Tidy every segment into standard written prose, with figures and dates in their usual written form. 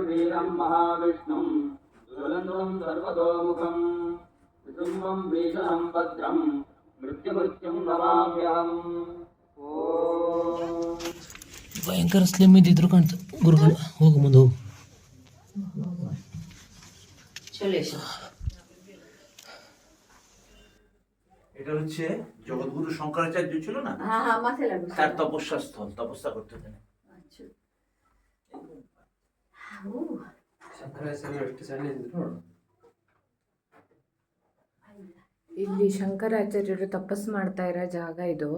वीरं महाविष्णुं ज्वलन्तं सर्वतोमुखं नृसिंहं भीषणं भद्रं मृत्युमृत्युं नमाम्यहम् ಭಯಂಕರ ಸ್ಲಿಮ್ ಇದ್ದಿದ್ರು ಕಾಣ್ತು ಗುರುಗಳು. ಹೋಗು ಮುಂದೆ ಹೋಗು. এটা হচ্ছে জগৎগুরু শঙ্করাচার্য ছিল না, তার তপস্যা স্থল, তপস্যা করতে দেন। ಇಲ್ಲಿ ಶಂಕರಾಚಾರ್ಯರು ತಪಸ್ಸು ಮಾಡ್ತಾ ಇರೋ ಜಾಗ ಇದು.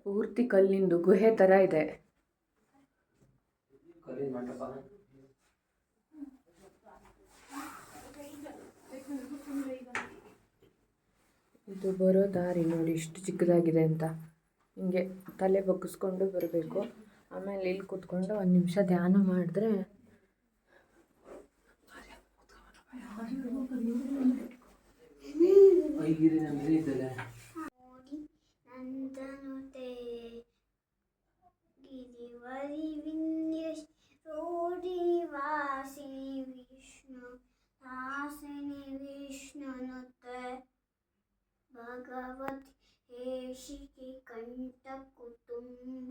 ಪೂರ್ತಿ ಕಲ್ಲಿಂದು ಗುಹೆ ತರ ಇದೆ. ಇದು ಬರೋ ದಾರಿ ನೋಡಿ ಎಷ್ಟು ಚಿಕ್ಕದಾಗಿದೆ ಅಂತ. ಹಿಂಗೆ ತಲೆ ಬಗ್ಗಿಸ್ಕೊಂಡು ಬರಬೇಕು. ಆಮೇಲೆ ಇಲ್ಲಿ ಕೂತ್ಕೊಂಡು ಒಂದು ನಿಮಿಷ ಧ್ಯಾನ ಮಾಡಿದ್ರೆ भगवत हेशिके कंठ कुटुंब